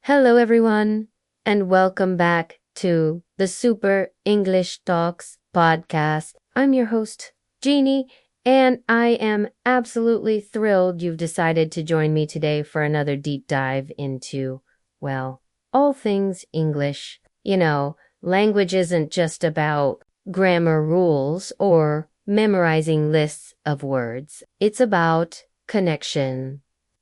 Hello, everyone, and welcome back to the Super English Talks podcast. I'm your host, Jeannie, and I am absolutely thrilled you've decided to join me today for another deep dive into, well, all things English. You know, language isn't just about grammar rules or memorizing lists of words. It's about connection.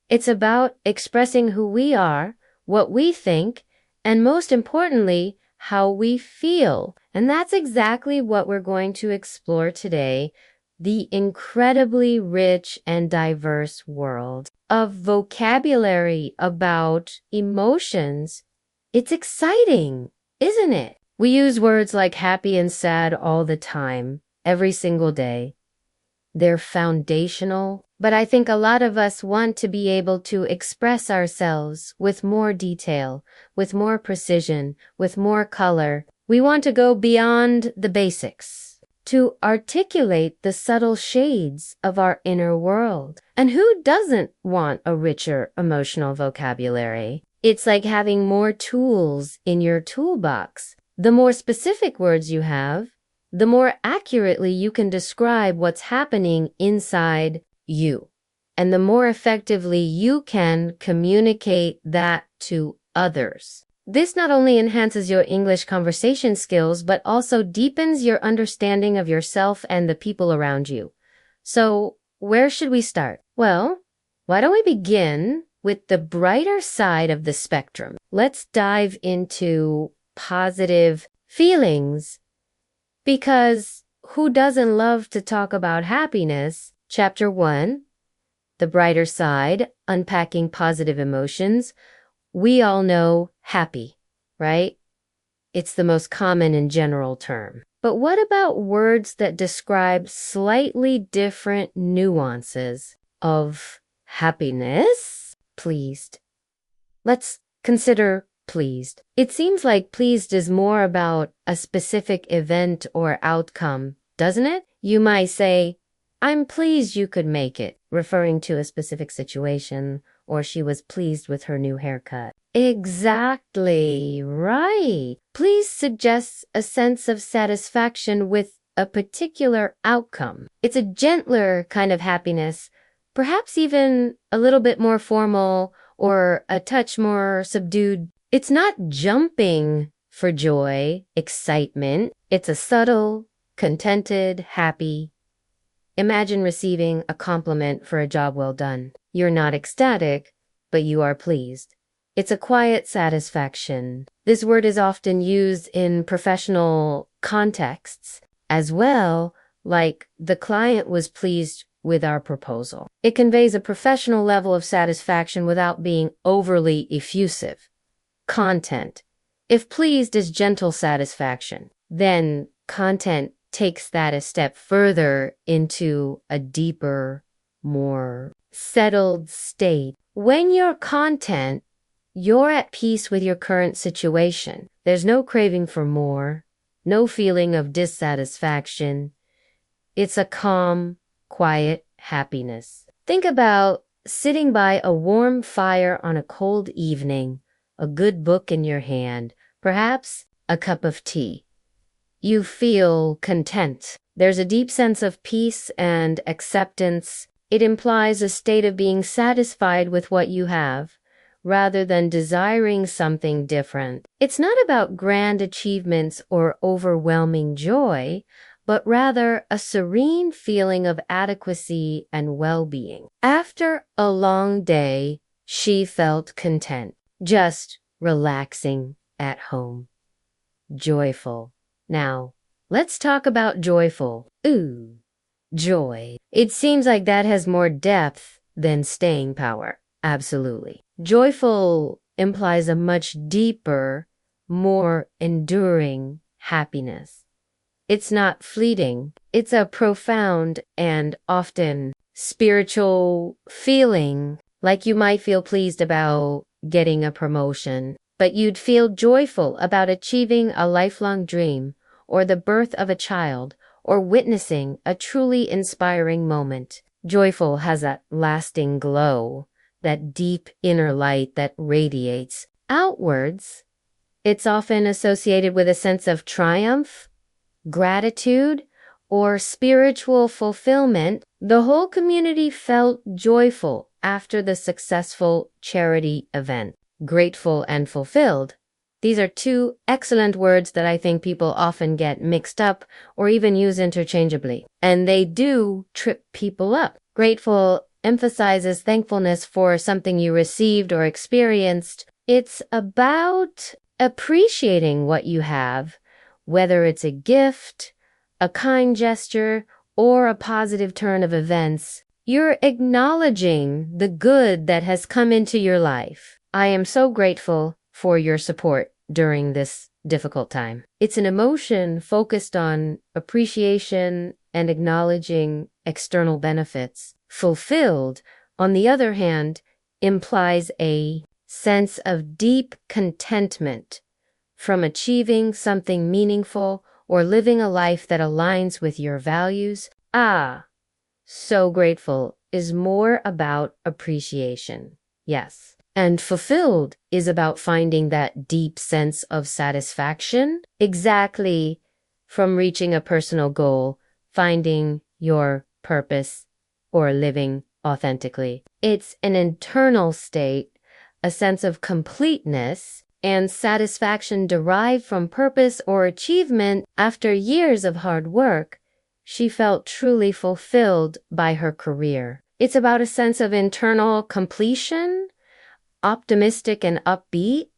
It's about expressing who we are, what we think, and most importantly, how we feel. And that's exactly what we're going to explore today, the incredibly rich and diverse world of vocabulary about emotions. It's exciting, isn't it? We use words like happy and sad all the time, every single day. They're foundational, but I think a lot of us want to be able to express ourselves with more detail, with more precision, with more color. We want to go beyond the basics, to articulate the subtle shades of our inner world. And who doesn't want a richer emotional vocabulary? It's like having more tools in your toolbox. The more specific words you have, the more accurately you can describe what's happening inside you, and the more effectively you can communicate that to others. This not only enhances your English conversation skills, but also deepens your understanding of yourself and the people around you. So, where should we start? Well, why don't we begin with the brighter side of the spectrum? Let's dive into positive feelings. Because who doesn't love to talk about happiness? Chapter 1, the brighter side, unpacking positive emotions. We all know happy, right? It's the most common and general term. But what about words that describe slightly different nuances of happiness? Pleased. Let's consider pleased. It seems like pleased is more about a specific event or outcome, doesn't it? You might say, I'm pleased you could make it, referring to a specific situation, or she was pleased with her new haircut. Exactly right. Pleased suggests a sense of satisfaction with a particular outcome. It's a gentler kind of happiness, perhaps even a little bit more formal or a touch more subdued. It's not jumping for joy, excitement. It's a subtle, contented, happy. Imagine receiving a compliment for a job well done. You're not ecstatic, but you are pleased. It's a quiet satisfaction. This word is often used in professional contexts as well, like the client was pleased with our proposal. It conveys a professional level of satisfaction without being overly effusive. Content. If pleased is gentle satisfaction, then content takes that a step further into a deeper, more settled state. When you're content, you're at peace with your current situation. There's no craving for more, no feeling of dissatisfaction. It's a calm, quiet happiness. Think about sitting by a warm fire on a cold evening, a good book in your hand, perhaps a cup of tea. You feel content. There's a deep sense of peace and acceptance. It implies a state of being satisfied with what you have, rather than desiring something different. It's not about grand achievements or overwhelming joy, but rather a serene feeling of adequacy and well-being. After a long day, she felt content. Just relaxing at home. Joyful. Now, let's talk about joyful. Ooh, joy. It seems like that has more depth than staying power. Absolutely. Joyful implies a much deeper, more enduring happiness. It's not fleeting. It's a profound and often spiritual feeling, like you might feel pleased about getting a promotion, but you'd feel joyful about achieving a lifelong dream, or the birth of a child, or witnessing a truly inspiring moment. Joyful has that lasting glow, that deep inner light that radiates. outwards, it's often associated with a sense of triumph, gratitude, or spiritual fulfillment. The whole community felt joyful after the successful charity event. Grateful and fulfilled. These are two excellent words that I think people often get mixed up or even use interchangeably. And they do trip people up. Grateful emphasizes thankfulness for something you received or experienced. It's about appreciating what you have, whether it's a gift, a kind gesture, or a positive turn of events. You're acknowledging the good that has come into your life. I am so grateful for your support during this difficult time. It's an emotion focused on appreciation and acknowledging external benefits. Fulfilled, on the other hand, implies a sense of deep contentment from achieving something meaningful or living a life that aligns with your values. So grateful is more about appreciation. Yes. And fulfilled is about finding that deep sense of satisfaction, exactly from reaching a personal goal, finding your purpose, or living authentically. It's an internal state, a sense of completeness and satisfaction derived from purpose or achievement. After years of hard work, she felt truly fulfilled by her career. It's about a sense of internal completion, optimistic and upbeat.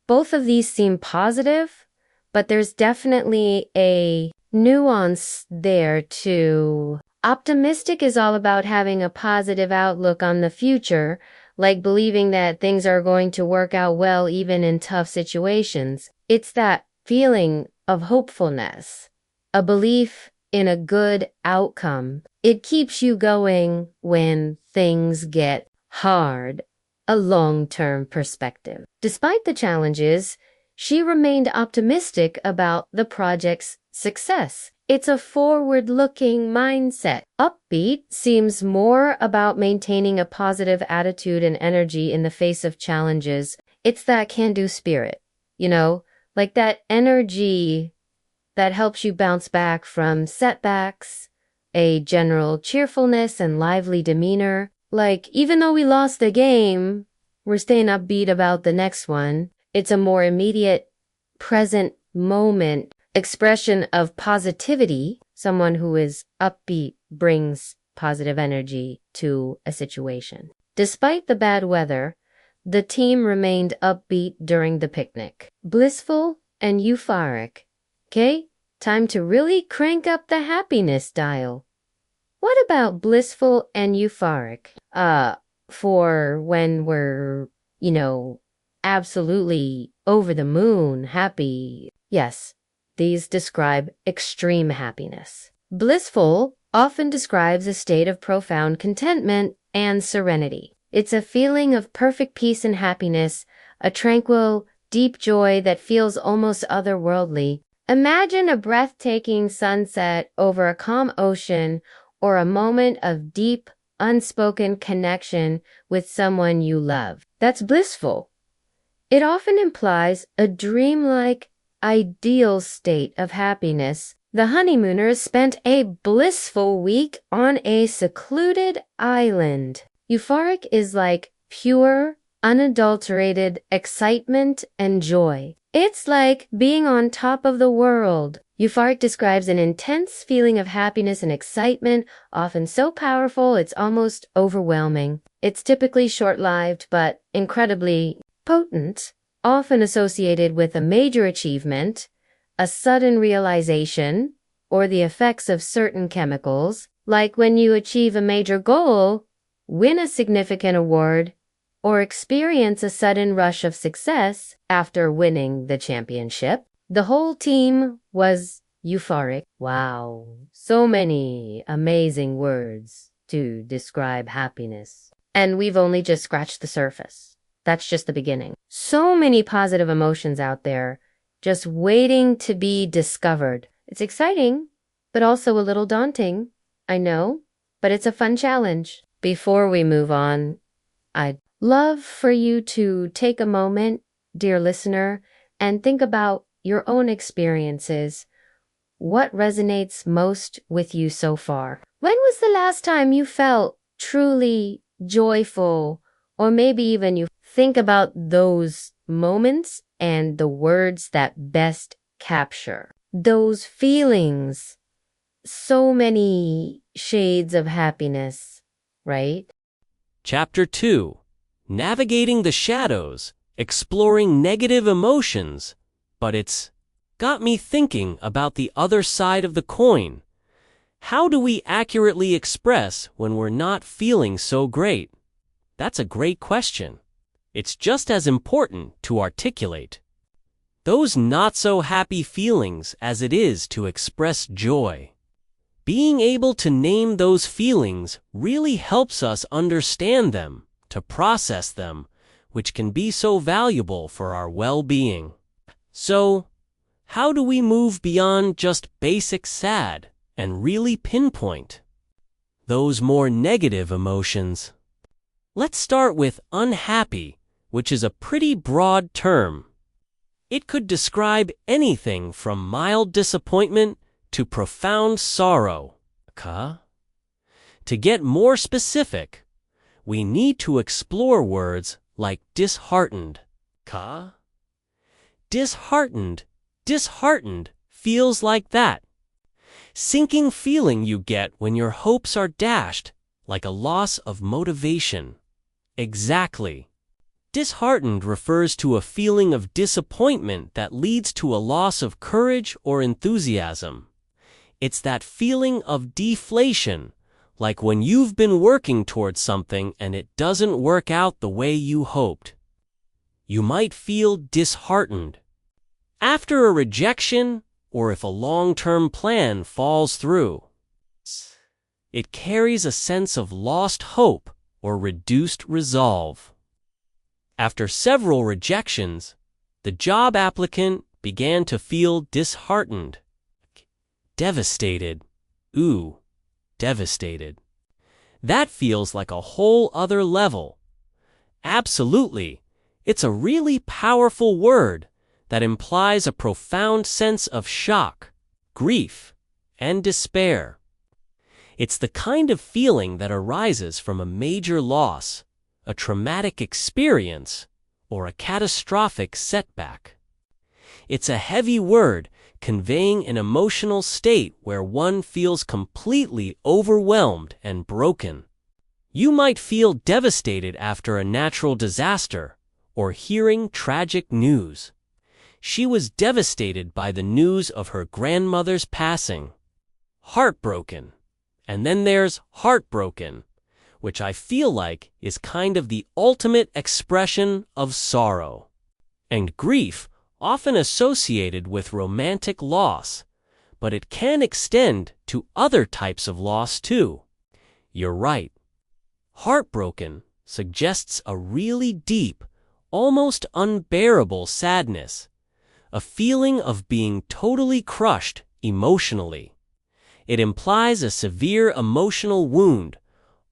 Both of these seem positive, but there's definitely a nuance there too. Optimistic is all about having a positive outlook on the future, like believing that things are going to work out well even in tough situations. It's that feeling of hopefulness, a belief in a good outcome. It keeps you going when things get hard. A long-term perspective. Despite the challenges, she remained optimistic about the project's success. It's a forward-looking mindset. Upbeat seems more about maintaining a positive attitude and energy in the face of challenges. It's that can-do spirit, like that energy that helps you bounce back from setbacks, a general cheerfulness and lively demeanor. Like, even though we lost the game, we're staying upbeat about the next one. It's a more immediate, present moment expression of positivity. Someone who is upbeat brings positive energy to a situation. Despite the bad weather, the team remained upbeat during the picnic. Blissful and euphoric. Okay? Time to really crank up the happiness dial. What about blissful and euphoric? For when we're, absolutely over the moon, happy. Yes, these describe extreme happiness. Blissful often describes a state of profound contentment and serenity. It's a feeling of perfect peace and happiness, a tranquil, deep joy that feels almost otherworldly. Imagine a breathtaking sunset over a calm ocean, or a moment of deep, unspoken connection with someone you love. That's blissful. It often implies a dreamlike, ideal state of happiness. The honeymooners spent a blissful week on a secluded island. Euphoric is like pure, unadulterated excitement and joy. It's like being on top of the world. Euphoric describes an intense feeling of happiness and excitement, often so powerful it's almost overwhelming. It's typically short-lived but incredibly potent, often associated with a major achievement, a sudden realization, or the effects of certain chemicals, like when you achieve a major goal, win a significant award, or experience a sudden rush of success after winning the championship. The whole team was euphoric. Wow, so many amazing words to describe happiness. And we've only just scratched the surface. That's just the beginning. So many positive emotions out there, just waiting to be discovered. It's exciting, but also a little daunting. I know, but it's a fun challenge. Before we move on, I'd love for you to take a moment dear listener, and think about your own experiences. What resonates most with you so far? When was the last time you felt truly joyful? Or maybe even you think about those moments and the words that best capture those feelings. So many shades of happiness, right? Chapter 2: Navigating the Shadows, Exploring Negative Emotions. But it's got me thinking about the other side of the coin. How do we accurately express when we're not feeling so great? That's a great question. It's just as important to articulate those not-so-happy feelings as it is to express joy. Being able to name those feelings really helps us understand them, to process them, which can be so valuable for our well-being. So, how do we move beyond just basic sad and really pinpoint those more negative emotions? Let's start with unhappy, which is a pretty broad term. It could describe anything from mild disappointment to profound sorrow. To get more specific, we need to explore words like disheartened. Disheartened feels like that sinking feeling you get when your hopes are dashed, like a loss of motivation. Exactly. Disheartened refers to a feeling of disappointment that leads to a loss of courage or enthusiasm. It's that feeling of deflation, like when you've been working towards something and it doesn't work out the way you hoped. You might feel disheartened after a rejection or if a long-term plan falls through. It carries a sense of lost hope or reduced resolve. After several rejections, the job applicant began to feel disheartened. Devastated. Devastated. That feels like a whole other level. Absolutely. It's a really powerful word that implies a profound sense of shock, grief, and despair. It's the kind of feeling that arises from a major loss, a traumatic experience, or a catastrophic setback. It's a heavy word conveying an emotional state where one feels completely overwhelmed and broken. You might feel devastated after a natural disaster or hearing tragic news. She was devastated by the news of her grandmother's passing. Heartbroken. And then there's heartbroken, which I feel like is kind of the ultimate expression of sorrow. And grief, often associated with romantic loss, but it can extend to other types of loss too. You're right. Heartbroken suggests a really deep, almost unbearable sadness, a feeling of being totally crushed emotionally. It implies a severe emotional wound,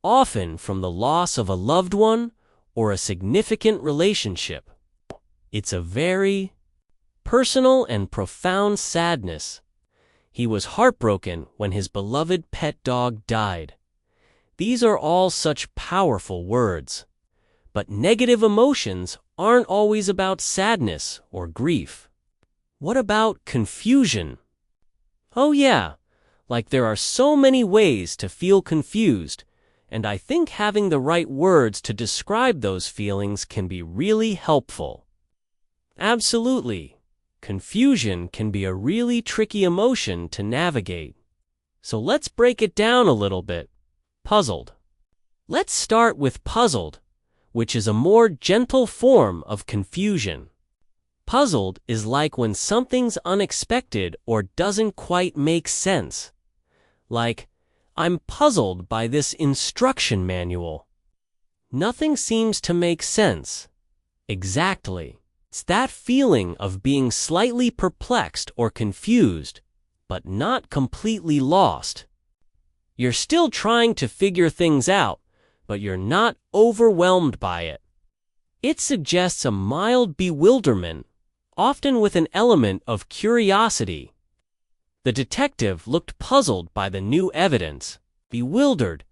often from the loss of a loved one or a significant relationship. It's a very personal and profound sadness. He was heartbroken when his beloved pet dog died. These are all such powerful words. But negative emotions aren't always about sadness or grief. What about confusion? Oh yeah, like there are so many ways to feel confused, and I think having the right words to describe those feelings can be really helpful. Absolutely. Confusion can be a really tricky emotion to navigate. So let's break it down a little bit. Puzzled. Let's start with puzzled, which is a more gentle form of confusion. Puzzled is like when something's unexpected or doesn't quite make sense. Like, I'm puzzled by this instruction manual. Nothing seems to make sense. Exactly. It's that feeling of being slightly perplexed or confused, but not completely lost. You're still trying to figure things out, but you're not overwhelmed by it. It suggests a mild bewilderment, often with an element of curiosity. The detective looked puzzled by the new evidence, bewildered,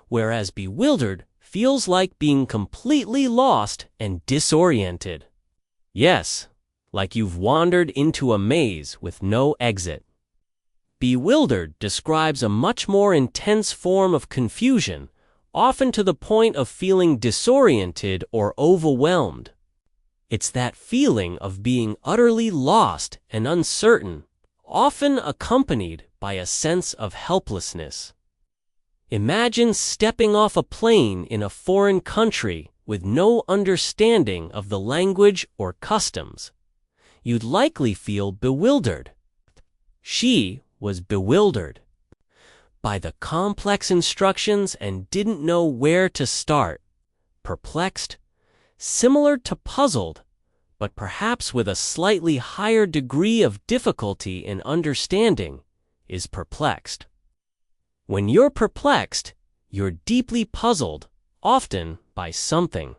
whereas bewildered feels like being completely lost and disoriented. Yes, like you've wandered into a maze with no exit. Bewildered describes a much more intense form of confusion, often to the point of feeling disoriented or overwhelmed. It's that feeling of being utterly lost and uncertain, often accompanied by a sense of helplessness. Imagine stepping off a plane in a foreign country with no understanding of the language or customs. You'd likely feel bewildered. She was bewildered by the complex instructions and didn't know where to start. Perplexed, similar to puzzled, but perhaps with a slightly higher degree of difficulty in understanding, is perplexed. When you're perplexed, you're deeply puzzled, often by something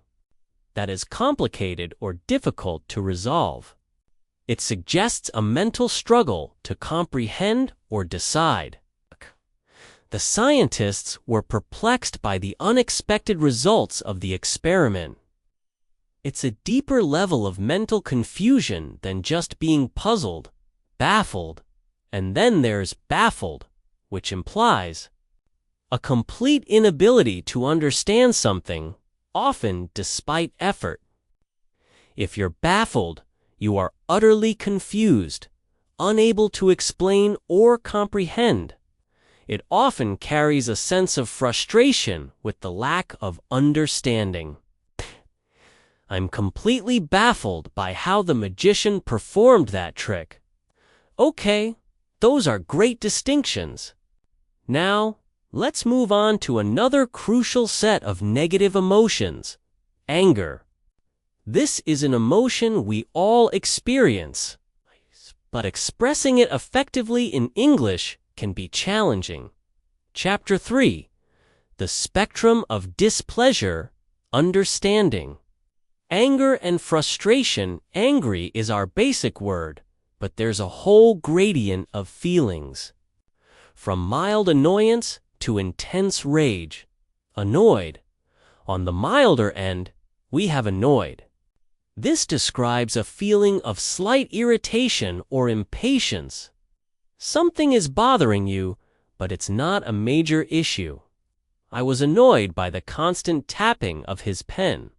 that is complicated or difficult to resolve. It suggests a mental struggle to comprehend or decide. The scientists were perplexed by the unexpected results of the experiment. It's a deeper level of mental confusion than just being puzzled, baffled, and then there's baffled, which implies a complete inability to understand something, often despite effort. If you're baffled, you are utterly confused, unable to explain or comprehend. It often carries a sense of frustration with the lack of understanding. I'm completely baffled by how the magician performed that trick. Okay, those are great distinctions. Now, let's move on to another crucial set of negative emotions, anger. This is an emotion we all experience, but expressing it effectively in English can be challenging. Chapter 3: The Spectrum of Displeasure, Understanding. Anger and frustration. Angry is our basic word, but there's a whole gradient of feelings. From mild annoyance to intense rage. Annoyed. On the milder end, we have annoyed. This describes a feeling of slight irritation or impatience. Something is bothering you, but it's not a major issue. I was annoyed by the constant tapping of his pen.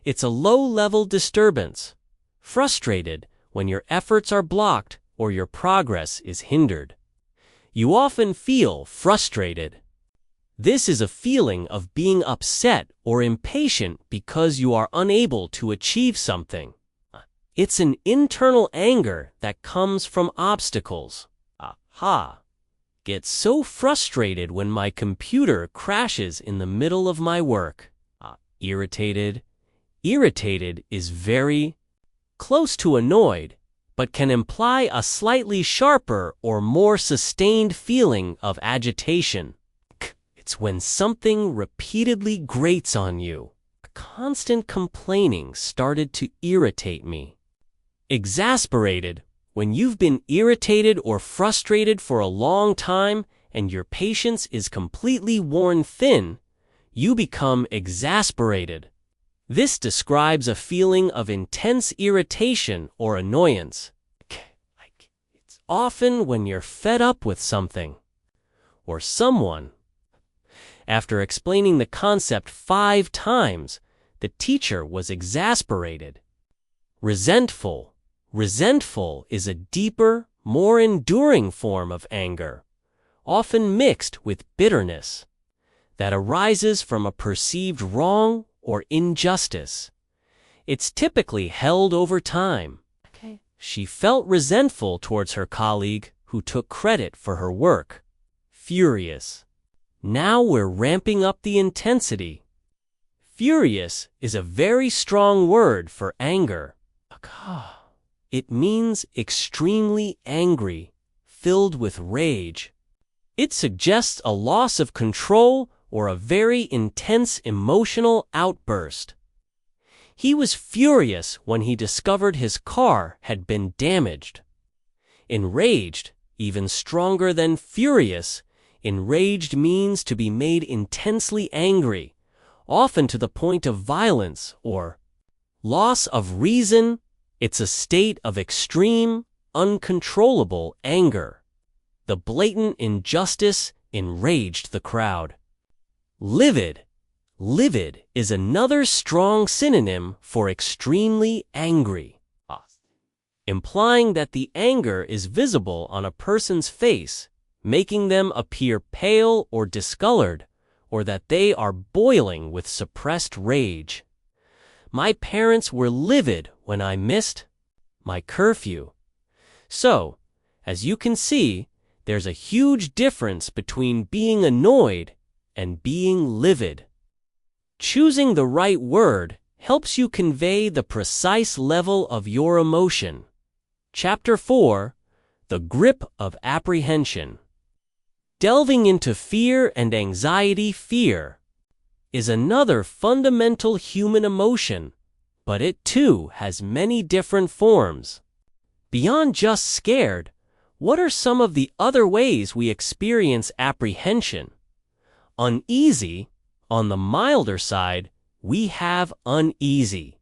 It's a low-level disturbance. Frustrated when your efforts are blocked or your progress is hindered. You often feel frustrated. This is a feeling of being upset or impatient because you are unable to achieve something. It's an internal anger that comes from obstacles. Aha! Get so frustrated when my computer crashes in the middle of my work. Irritated. Irritated is very close to annoyed, but can imply a slightly sharper or more sustained feeling of agitation. It's when something repeatedly grates on you. Constant complaining started to irritate me. Exasperated. When you've been irritated or frustrated for a long time and your patience is completely worn thin, you become exasperated. This describes a feeling of intense irritation or annoyance. It's often when you're fed up with something or someone. After explaining the concept 5 times, the teacher was exasperated. Resentful. Resentful is a deeper, more enduring form of anger, often mixed with bitterness, that arises from a perceived wrong or injustice. It's typically held over time. She felt resentful towards her colleague who took credit for her work. Furious. Now we're ramping up the intensity. Furious is a very strong word for anger. It means extremely angry, filled with rage. It suggests a loss of control or a very intense emotional outburst. He was furious when he discovered his car had been damaged. Enraged, even stronger than furious, enraged means to be made intensely angry, often to the point of violence or loss of reason. It's a state of extreme, uncontrollable anger. The blatant injustice enraged the crowd. Livid. Livid is another strong synonym for extremely angry, implying that the anger is visible on a person's face, making them appear pale or discolored, or that they are boiling with suppressed rage. My parents were livid when I missed my curfew. So, as you can see, there's a huge difference between being annoyed and being livid. Choosing the right word helps you convey the precise level of your emotion. Chapter 4: The Grip of Apprehension. Delving into fear and anxiety. Fear is another fundamental human emotion, but it too has many different forms. Beyond just scared, what are some of the other ways we experience apprehension? Uneasy. On the milder side, we have uneasy.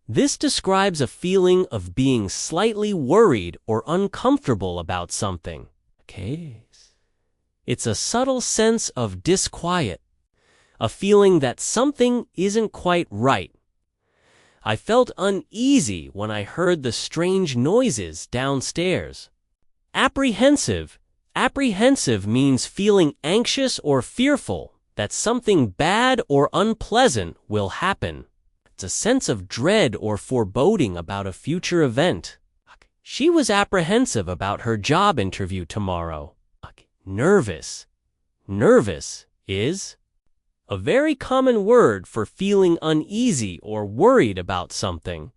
This describes a feeling of being slightly worried or uncomfortable about something. Okay. It's a subtle sense of disquiet, a feeling that something isn't quite right. I felt uneasy when I heard the strange noises downstairs. Apprehensive. Apprehensive means feeling anxious or fearful that something bad or unpleasant will happen. It's a sense of dread or foreboding about a future event. She was apprehensive about her job interview tomorrow. Nervous. Nervous is a very common word for feeling uneasy or worried about something,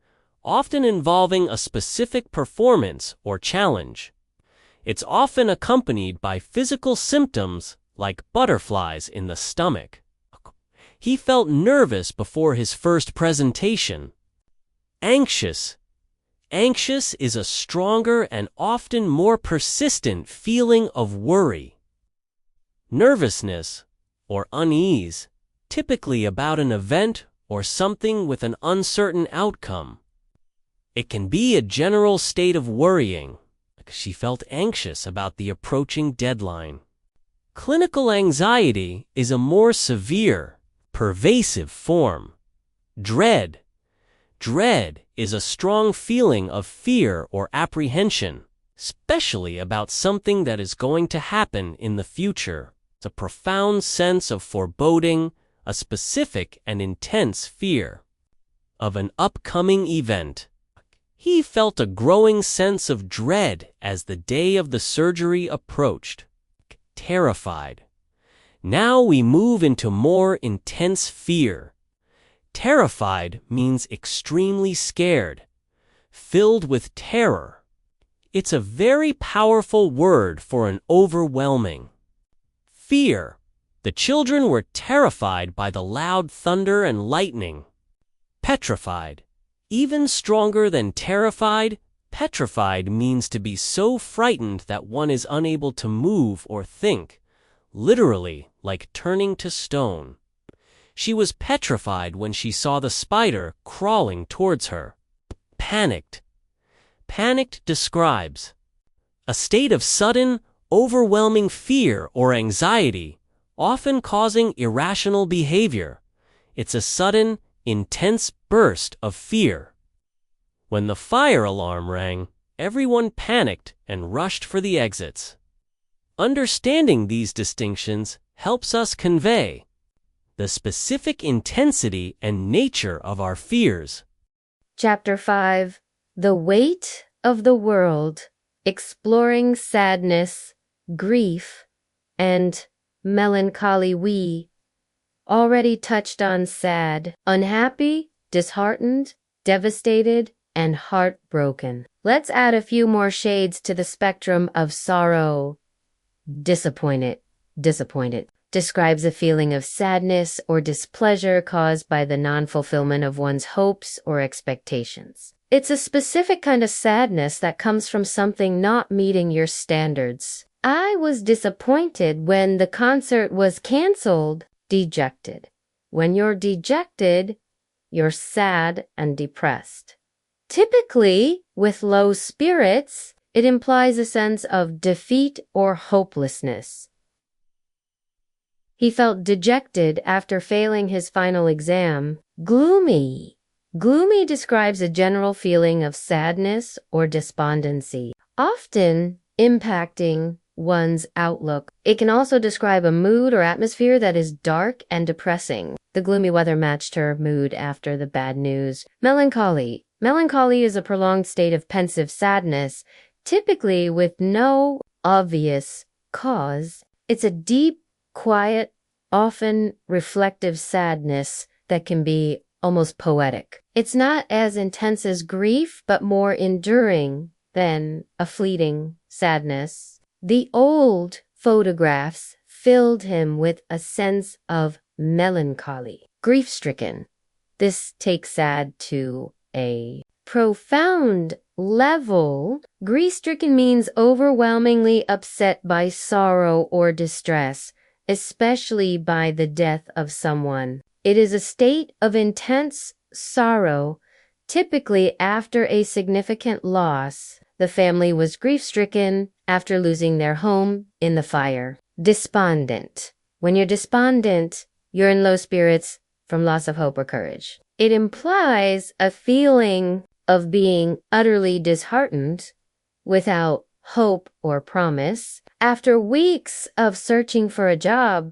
often involving a specific performance or challenge. It's often accompanied by physical symptoms like butterflies in the stomach. He felt nervous before his first presentation. Anxious. Anxious is a stronger and often more persistent feeling of worry. Nervousness, or unease, typically about an event or something with an uncertain outcome. It can be a general state of worrying. She felt anxious about the approaching deadline. Clinical anxiety is a more severe, pervasive form. Dread. Dread is a strong feeling of fear or apprehension, especially about something that is going to happen in the future. It's a profound sense of foreboding, a specific and intense fear of an upcoming event. He felt a growing sense of dread as the day of the surgery approached. Terrified. Now we move into more intense fear. Terrified means extremely scared, filled with terror. It's a very powerful word for an overwhelming fear. The children were terrified by the loud thunder and lightning. Petrified. Even stronger than terrified, petrified means to be so frightened that one is unable to move or think, literally like turning to stone. She was petrified when she saw the spider crawling towards her. Panicked. Panicked describes a state of sudden, overwhelming fear or anxiety, often causing irrational behavior. It's a sudden, intense burst of fear. When the fire alarm rang, everyone panicked and rushed for the exits. Understanding these distinctions helps us convey the specific intensity and nature of our fears. Chapter 5: The Weight of the World, Exploring Sadness, Grief, and Melancholy. We already touched on sad, unhappy, disheartened, devastated, and heartbroken. Let's add a few more shades to the spectrum of sorrow. Disappointed. describes a feeling of sadness or displeasure caused by the non-fulfillment of one's hopes or expectations. It's a specific kind of sadness that comes from something not meeting your standards. I was disappointed when the concert was canceled. Dejected. When you're dejected, you're sad and depressed. Typically, with low spirits, it implies a sense of defeat or hopelessness. He felt dejected after failing his final exam. Gloomy. Gloomy describes a general feeling of sadness or despondency, often impacting one's outlook. It can also describe a mood or atmosphere that is dark and depressing. The gloomy weather matched her mood after the bad news. Melancholy. Melancholy is a prolonged state of pensive sadness, typically with no obvious cause. It's a deep, quiet, often reflective sadness that can be almost poetic. It's not as intense as grief, but more enduring than a fleeting sadness. The old photographs filled him with a sense of melancholy. Grief-stricken. This takes sad to a profound level. Grief-stricken means overwhelmingly upset by sorrow or distress, especially by the death of someone. It is a state of intense sorrow, typically after a significant loss. The family was grief-stricken after losing their home in the fire. Despondent. When you're despondent, you're in low spirits from loss of hope or courage. It implies a feeling of being utterly disheartened, without hope or promise. After weeks of searching for a job,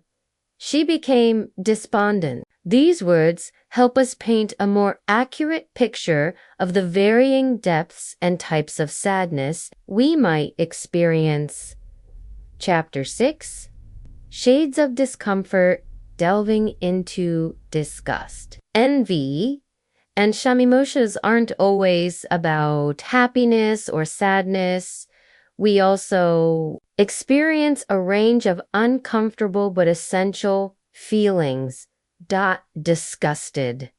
she became despondent. These words help us paint a more accurate picture of the varying depths and types of sadness we might experience. Chapter 6. Shades of Discomfort, delving into disgust. Envy and shamimoshas aren't always about happiness or sadness. We also experience a range of uncomfortable but essential feelings. Disgusted.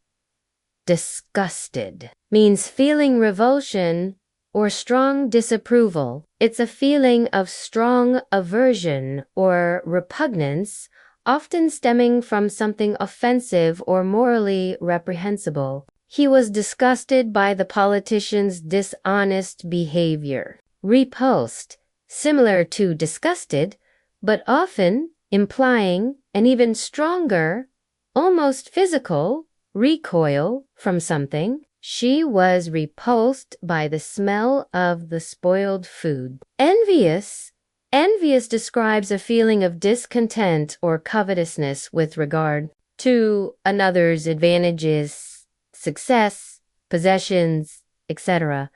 Disgusted means feeling revulsion or strong disapproval. It's a feeling of strong aversion or repugnance, often stemming from something offensive or morally reprehensible. He was disgusted by the politician's dishonest behavior. Repulsed, similar to disgusted, but often implying an even stronger, almost physical, recoil from something. She was repulsed by the smell of the spoiled food. Envious. Envious describes a feeling of discontent or covetousness with regard to another's advantages, success, possessions, etc.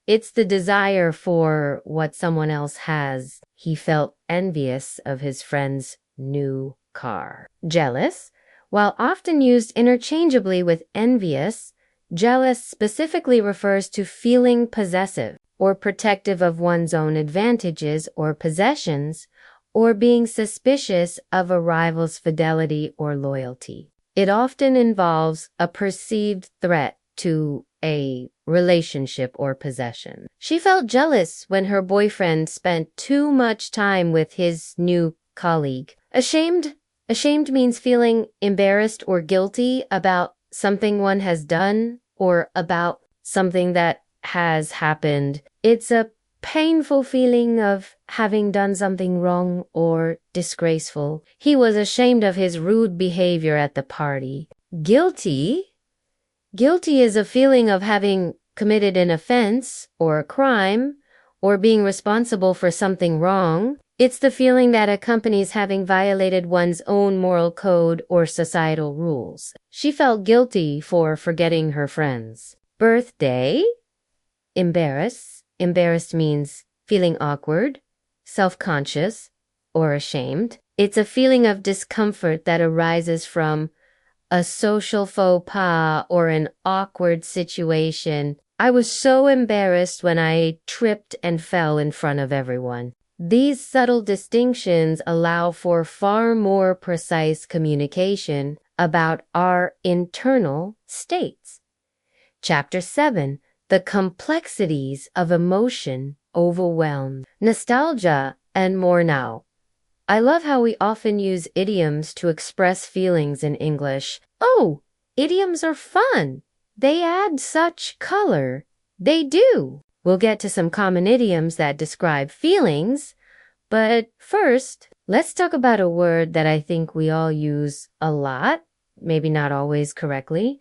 It's the desire for what someone else has. He felt envious of his friend's new car. Jealous. While often used interchangeably with envious, jealous specifically refers to feeling possessive or protective of one's own advantages or possessions, or being suspicious of a rival's fidelity or loyalty. It often involves a perceived threat to a relationship or possession. She felt jealous when her boyfriend spent too much time with his new colleague. Ashamed means feeling embarrassed or guilty about something one has done or about something that has happened. It's a painful feeling of having done something wrong or disgraceful. He was ashamed of his rude behavior at the party. Guilty is a feeling of having committed an offense or a crime or being responsible for something wrong. It's the feeling that accompanies having violated one's own moral code or societal rules. She felt guilty for forgetting her friends. Birthday. Embarrass. Embarrassed means feeling awkward, self-conscious, or ashamed. It's a feeling of discomfort that arises from a social faux pas or an awkward situation. I was so embarrassed when I tripped and fell in front of everyone. These subtle distinctions allow for far more precise communication about our internal states. Chapter 7. The complexities of emotion overwhelmed. Nostalgia and more now. I love how we often use idioms to express feelings in English. Oh, idioms are fun. They add such color. They do. We'll get to some common idioms that describe feelings, but first, let's talk about a word that I think we all use a lot, maybe not always correctly.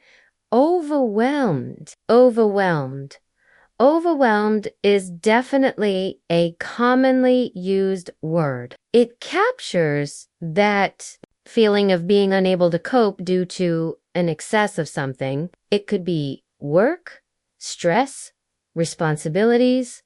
Overwhelmed. Overwhelmed. Overwhelmed is definitely a commonly used word. It captures that feeling of being unable to cope due to an excess of something. It could be work, stress, responsibilities,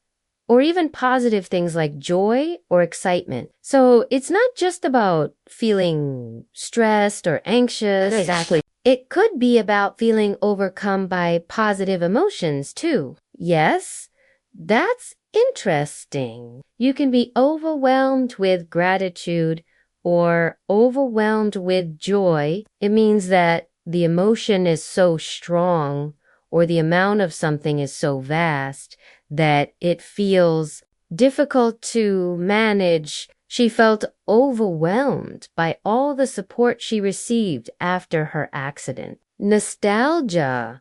or even positive things like joy or excitement. So it's not just about feeling stressed or anxious. Exactly. It could be about feeling overcome by positive emotions too. Yes, that's interesting. You can be overwhelmed with gratitude or overwhelmed with joy. It means that the emotion is so strong or the amount of something is so vast that it feels difficult to manage. She felt overwhelmed by all the support she received after her accident. Nostalgia.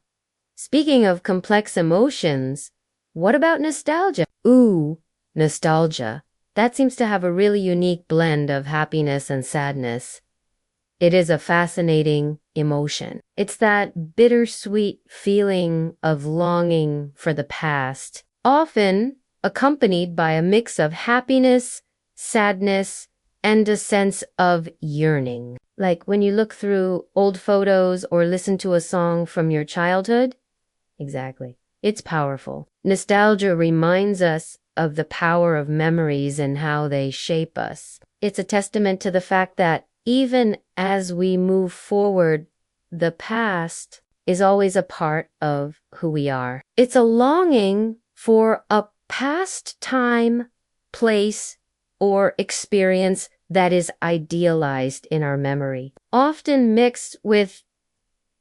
Speaking of complex emotions, what about nostalgia? Ooh, nostalgia. That seems to have a really unique blend of happiness and sadness. It is a fascinating emotion. It's that bittersweet feeling of longing for the past, often accompanied by a mix of happiness, sadness, and a sense of yearning. Like when you look through old photos or listen to a song from your childhood. Exactly. It's powerful. Nostalgia reminds us of the power of memories and how they shape us. It's a testament to the fact that even as we move forward, the past is always a part of who we are. It's a longing for a past time, place, or experience that is idealized in our memory, often mixed with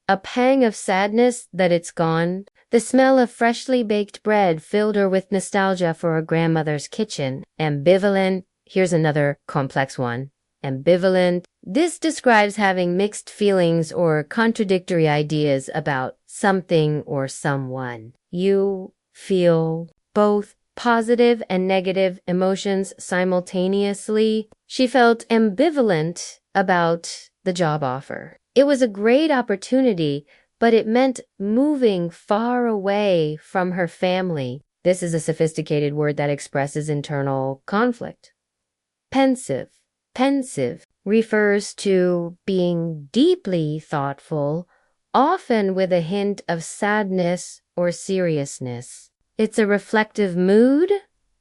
a pang of sadness that it's gone. The smell of freshly baked bread filled her with nostalgia for her grandmother's kitchen. Ambivalent. Here's another complex one. Ambivalent. This describes having mixed feelings or contradictory ideas about something or someone. You feel both positive and negative emotions simultaneously. She felt ambivalent about the job offer. It was a great opportunity, but it meant moving far away from her family. This is a sophisticated word that expresses internal conflict. Pensive. Pensive refers to being deeply thoughtful, often with a hint of sadness or seriousness. It's a reflective mood,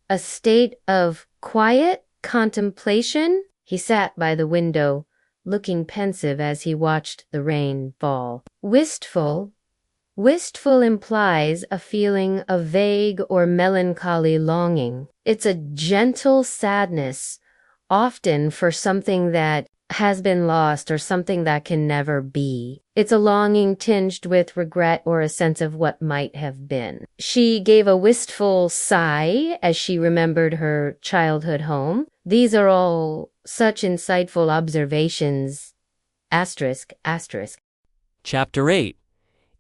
a state of quiet contemplation. He sat by the window, looking pensive as he watched the rain fall. Wistful. Wistful implies a feeling of vague or melancholy longing. It's a gentle sadness, often for something that has been lost or something that can never be. It's a longing tinged with regret or a sense of what might have been. She gave a wistful sigh as she remembered her childhood home. These are all such insightful observations. Asterisk, asterisk. Chapter 8.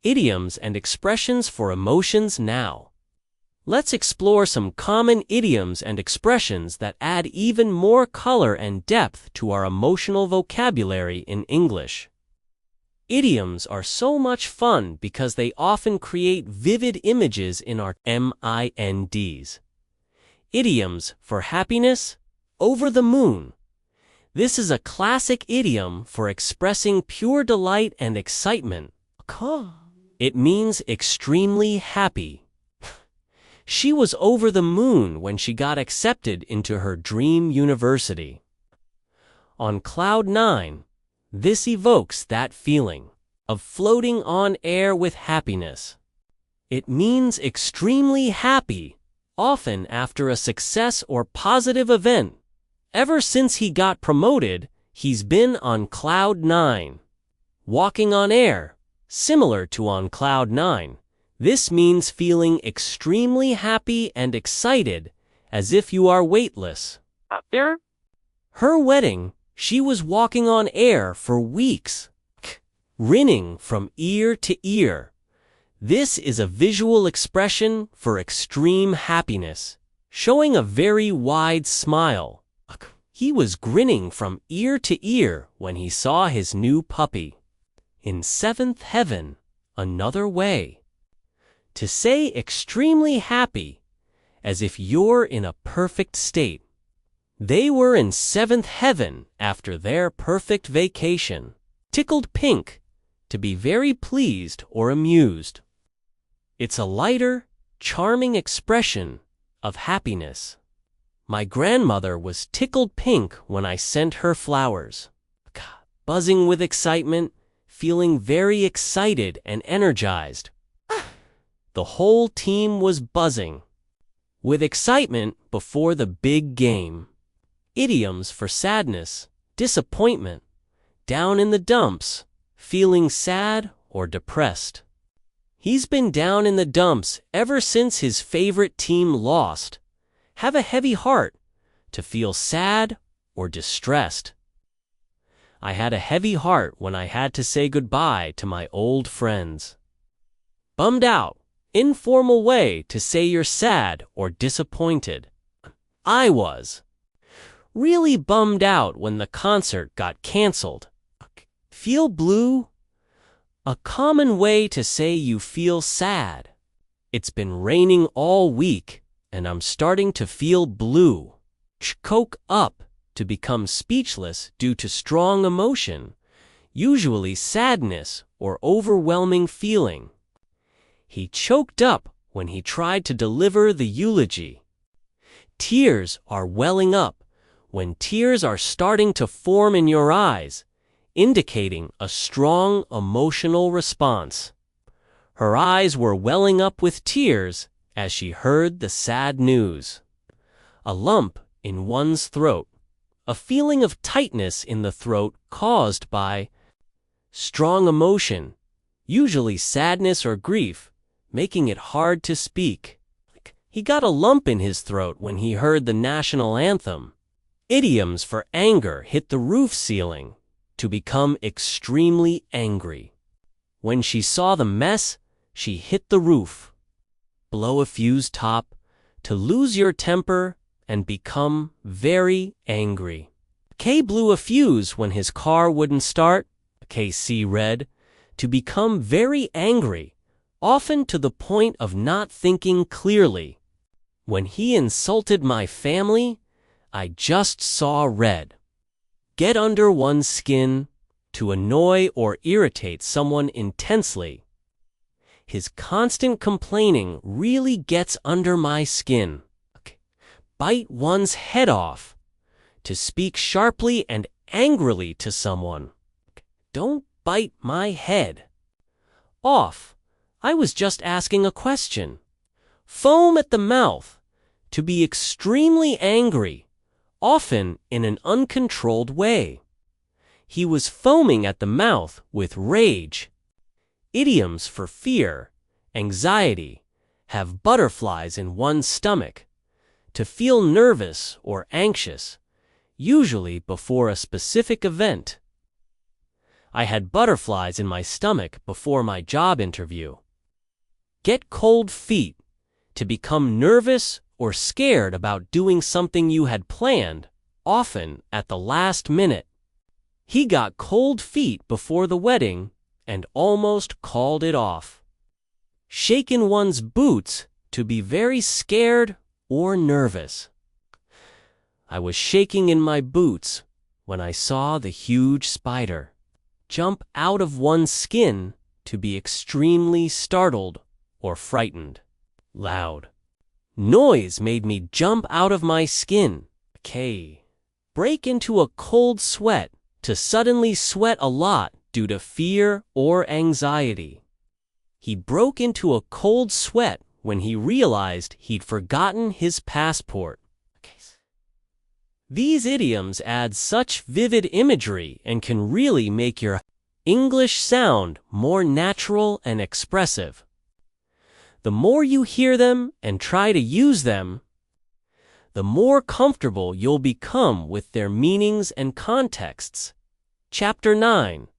Idioms and Expressions for Emotions Now. Let's explore some common idioms and expressions that add even more color and depth to our emotional vocabulary in English. Idioms are so much fun because they often create vivid images in our minds. Idioms for happiness, over the moon. This is a classic idiom for expressing pure delight and excitement. It means extremely happy. She was over the moon when she got accepted into her dream university. On cloud 9, this evokes that feeling of floating on air with happiness. It means extremely happy, often after a success or positive event. Ever since he got promoted, he's been on cloud 9. Walking on air, similar to on cloud 9. This means feeling extremely happy and excited, as if you are weightless. There? Her wedding, she was walking on air for weeks, grinning from ear to ear. This is a visual expression for extreme happiness, showing a very wide smile. He was grinning from ear to ear when he saw his new puppy. In seventh heaven, another way. To say extremely happy, as if you're in a perfect state. They were in seventh heaven after their perfect vacation. Tickled pink, to be very pleased or amused. It's a lighter, charming expression of happiness. My grandmother was tickled pink when I sent her flowers. Buzzing with excitement, feeling very excited and energized. The whole team was buzzing with excitement before the big game. Idioms for sadness, disappointment, down in the dumps, feeling sad or depressed. He's been down in the dumps ever since his favorite team lost. Have a heavy heart, to feel sad or distressed. I had a heavy heart when I had to say goodbye to my old friends. Bummed out, informal way to say you're sad or disappointed. I was really bummed out when the concert got canceled. Feel blue? A common way to say you feel sad. It's been raining all week, and I'm starting to feel blue. Choke up, to become speechless due to strong emotion, usually sadness or overwhelming feeling. He choked up when he tried to deliver the eulogy. Tears are welling up when tears are starting to form in your eyes, indicating a strong emotional response. Her eyes were welling up with tears as she heard the sad news. A lump in one's throat, a feeling of tightness in the throat caused by strong emotion, usually sadness or grief, making it hard to speak. He got a lump in his throat when he heard the national anthem. Idioms for anger hit the roof ceiling, to become extremely angry. When she saw the mess, she hit the roof. Blow a fuse top, to lose your temper and become very angry. K blew a fuse when his car wouldn't start. KC read, to become very angry, often to the point of not thinking clearly. When he insulted my family, I just saw red. Get under one's skin, to annoy or irritate someone intensely. His constant complaining really gets under my skin. Bite one's head off, to speak sharply and angrily to someone. Don't bite my head off. I was just asking a question. Foam at the mouth, to be extremely angry, often in an uncontrolled way. He was foaming at the mouth with rage. Idioms for fear, anxiety, have butterflies in one's stomach. To feel nervous or anxious, usually before a specific event. I had butterflies in my stomach before my job interview. Get cold feet, to become nervous or scared about doing something you had planned, often at the last minute. He got cold feet before the wedding and almost called it off. Shake in one's boots, to be very scared or nervous. I was shaking in my boots when I saw the huge spider jump out of one's skin, to be extremely startled or frightened. Loud noise made me jump out of my skin. Break into a cold sweat, to suddenly sweat a lot due to fear or anxiety. He broke into a cold sweat when he realized he'd forgotten his passport. These idioms add such vivid imagery and can really make your English sound more natural and expressive. The more you hear them and try to use them, the more comfortable you'll become with their meanings and contexts. Chapter 9.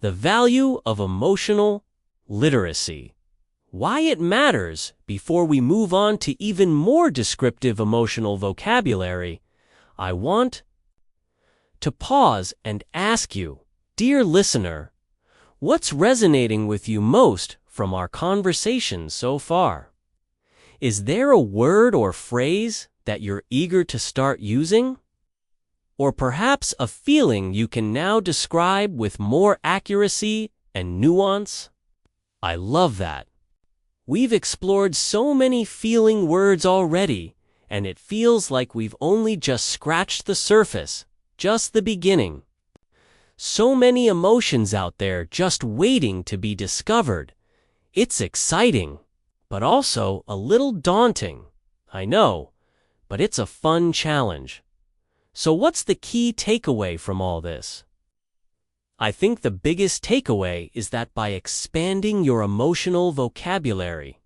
The Value of Emotional Literacy. Why it matters. Before we move on to even more descriptive emotional vocabulary, I want to pause and ask you, dear listener, what's resonating with you most from our conversation so far? Is there a word or phrase that you're eager to start using? Or perhaps a feeling you can now describe with more accuracy and nuance? I love that. We've explored so many feeling words already, and it feels like we've only just scratched the surface, just the beginning. So many emotions out there just waiting to be discovered. It's exciting, but also a little daunting. I know, but it's a fun challenge. So what's the key takeaway from all this? I think the biggest takeaway is that by expanding your emotional vocabulary,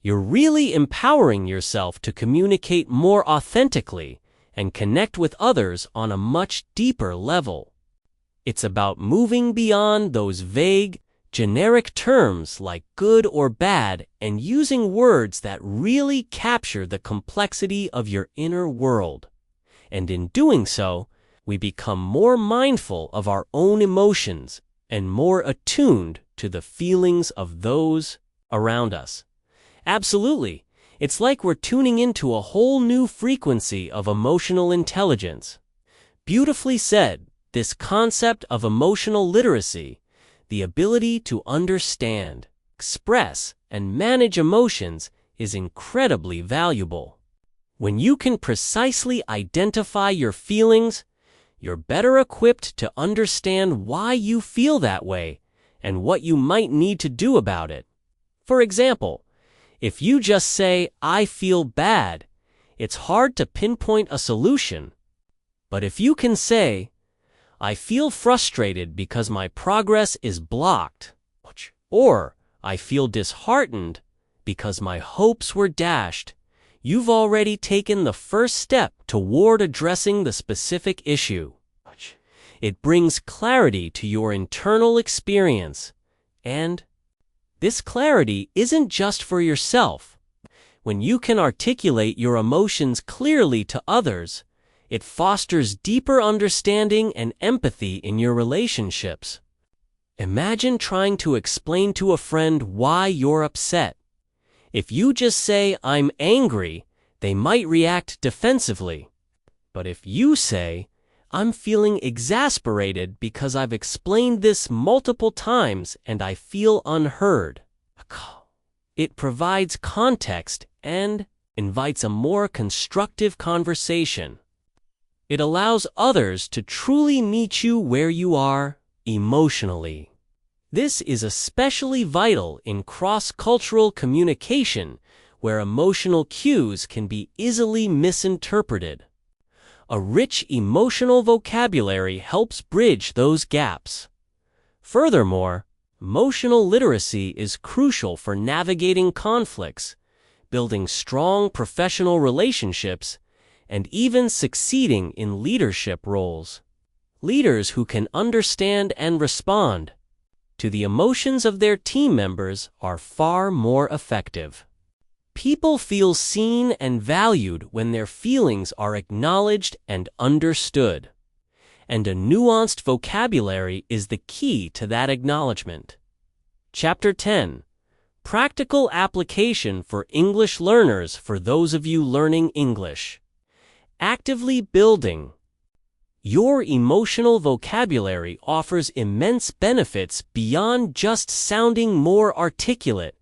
you're really empowering yourself to communicate more authentically and connect with others on a much deeper level. It's about moving beyond those vague, generic terms like good or bad and using words that really capture the complexity of your inner world. And in doing so, we become more mindful of our own emotions and more attuned to the feelings of those around us. Absolutely. It's like we're tuning into a whole new frequency of emotional intelligence. Beautifully said. This concept of emotional literacy, the ability to understand, express, and manage emotions, is incredibly valuable. When you can precisely identify your feelings, you're better equipped to understand why you feel that way and what you might need to do about it. For example, if you just say, "I feel bad," it's hard to pinpoint a solution. But if you can say, "I feel frustrated because my progress is blocked," or "I feel disheartened because my hopes were dashed," you've already taken the first step toward addressing the specific issue. It brings clarity to your internal experience, and this clarity isn't just for yourself. When you can articulate your emotions clearly to others, it fosters deeper understanding and empathy in your relationships. Imagine trying to explain to a friend why you're upset. If you just say, "I'm angry," they might react defensively. But if you say, "I'm feeling exasperated because I've explained this multiple times and I feel unheard," it provides context and invites a more constructive conversation. It allows others to truly meet you where you are emotionally. This is especially vital in cross-cultural communication, where emotional cues can be easily misinterpreted. A rich emotional vocabulary helps bridge those gaps. Furthermore, emotional literacy is crucial for navigating conflicts, building strong professional relationships, and even succeeding in leadership roles. Leaders who can understand and respond to the emotions of their team members are far more effective. People feel seen and valued when their feelings are acknowledged and understood. And a nuanced vocabulary is the key to that acknowledgement. Chapter 10. Practical application for English learners. For those of you learning English, actively building your emotional vocabulary offers immense benefits beyond just sounding more articulate.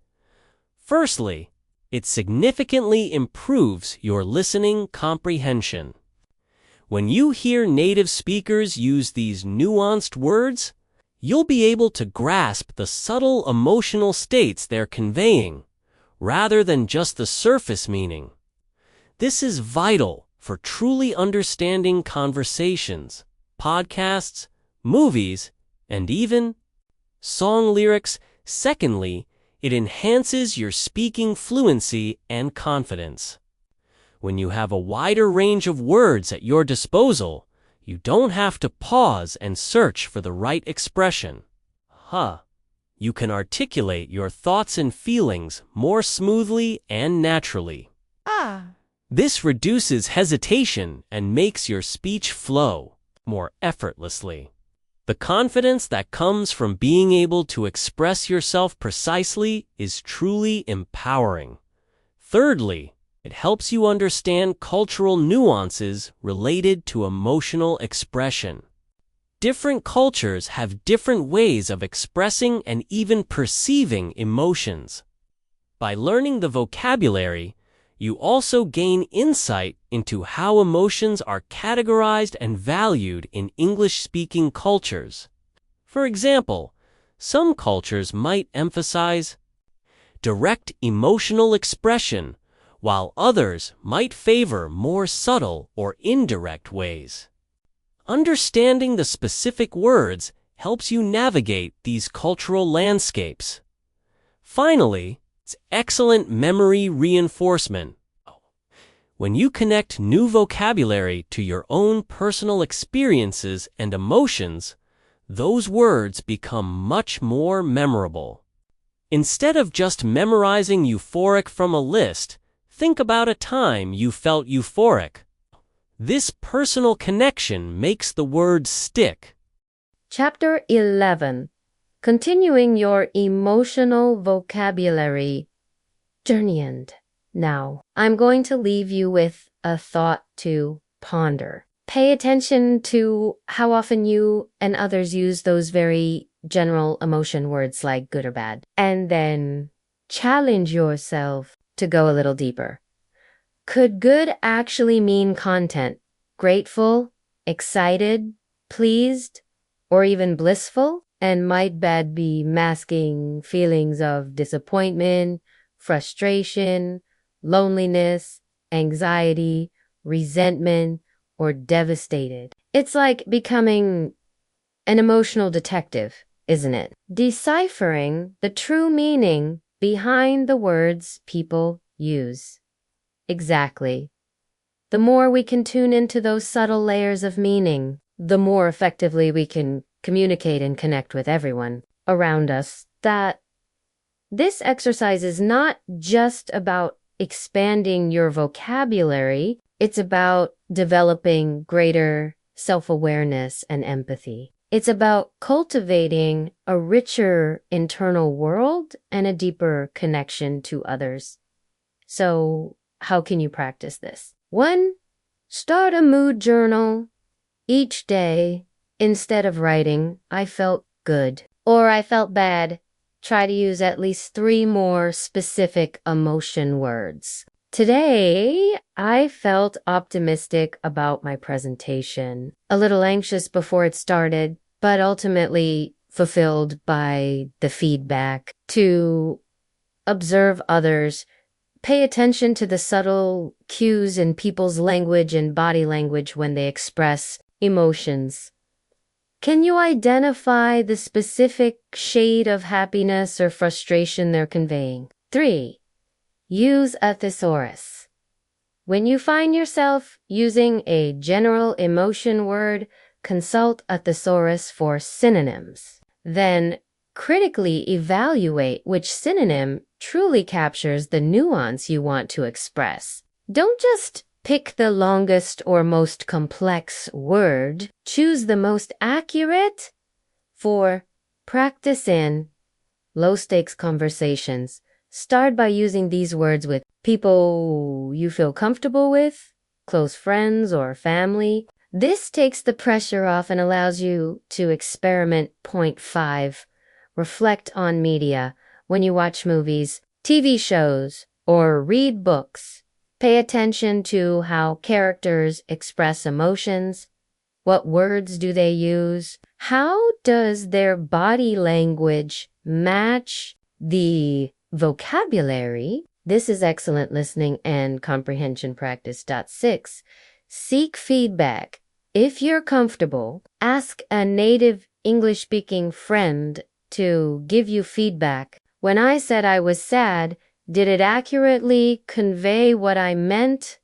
Firstly, it significantly improves your listening comprehension. When you hear native speakers use these nuanced words, you'll be able to grasp the subtle emotional states they're conveying, rather than just the surface meaning. This is vital for truly understanding conversations, podcasts, movies, and even song lyrics. Secondly, it enhances your speaking fluency and confidence. When you have a wider range of words at your disposal, you don't have to pause and search for the right expression. You can articulate your thoughts and feelings more smoothly and naturally. This reduces hesitation and makes your speech flow more effortlessly. The confidence that comes from being able to express yourself precisely is truly empowering. Thirdly, it helps you understand cultural nuances related to emotional expression. Different cultures have different ways of expressing and even perceiving emotions. By learning the vocabulary, you also gain insight into how emotions are categorized and valued in English-speaking cultures. For example, some cultures might emphasize direct emotional expression, while others might favor more subtle or indirect ways. Understanding the specific words helps you navigate these cultural landscapes. Finally, it's excellent memory reinforcement. When you connect new vocabulary to your own personal experiences and emotions, those words become much more memorable. Instead of just memorizing euphoric from a list, think about a time you felt euphoric. This personal connection makes the words stick. Chapter 11. Continuing your emotional vocabulary. Journey end. Now, I'm going to leave you with a thought to ponder. Pay attention to how often you and others use those very general emotion words like good or bad. And then challenge yourself to go a little deeper. Could good actually mean content? Grateful, excited, pleased, or even blissful? And might bad be masking feelings of disappointment, frustration, loneliness, anxiety, resentment, or devastated? It's like becoming an emotional detective, isn't it? Deciphering the true meaning behind the words people use. Exactly. The more we can tune into those subtle layers of meaning, the more effectively we can communicate and connect with everyone around us. That this exercise is not just about expanding your vocabulary, it's about developing greater self-awareness and empathy. It's about cultivating a richer internal world and a deeper connection to others. So, how can you practice this? 1. Start a mood journal. Each day, instead of writing, I felt good or I felt bad, try to use at least 3 more specific emotion words. Today, I felt optimistic about my presentation, a little anxious before it started, but ultimately fulfilled by the feedback. To observe others, pay attention to the subtle cues in people's language and body language when they express emotions. Can you identify the specific shade of happiness or frustration they're conveying? 3. Use a thesaurus. When you find yourself using a general emotion word, consult a thesaurus for synonyms. Then critically evaluate which synonym truly captures the nuance you want to express. Don't just pick the longest or most complex word. Choose the most accurate. For practice in low-stakes conversations, start by using these words with people you feel comfortable with, close friends or family. This takes the pressure off and allows you to experiment. Point 5. Reflect on media. When you watch movies, TV shows, or read books, pay attention to how characters express emotions. What words do they use? How does their body language match the vocabulary This is excellent listening and comprehension practice. 6. Seek feedback. If you're comfortable, ask a native English-speaking friend to give you feedback. When I said I was sad, did it accurately convey what I meant,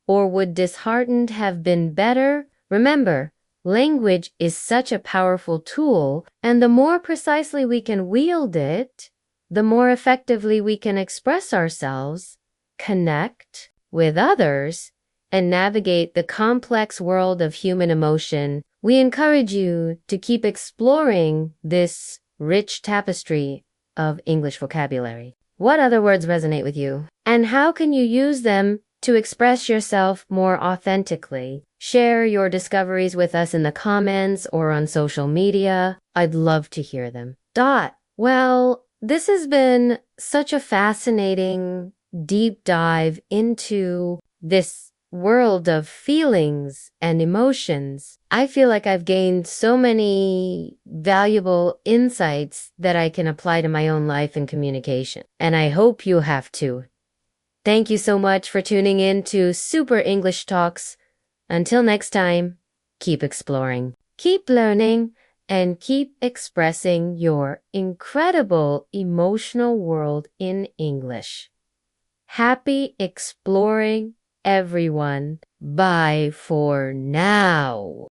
or would disheartened have been better? Remember, language is such a powerful tool, and the more precisely we can wield it, the more effectively we can express ourselves, connect with others, and navigate the complex world of human emotion. We encourage you to keep exploring this rich tapestry of English vocabulary. What other words resonate with you? And how can you use them to express yourself more authentically? Share your discoveries with us in the comments or on social media. I'd love to hear them. Well, this has been such a fascinating deep dive into this world of feelings and emotions. I feel like I've gained so many valuable insights that I can apply to my own life and communication. And I hope you have too. Thank you so much for tuning in to Super English Talks. Until next time, keep exploring, keep learning, and keep expressing your incredible emotional world in English. Happy exploring, everyone. Bye for now.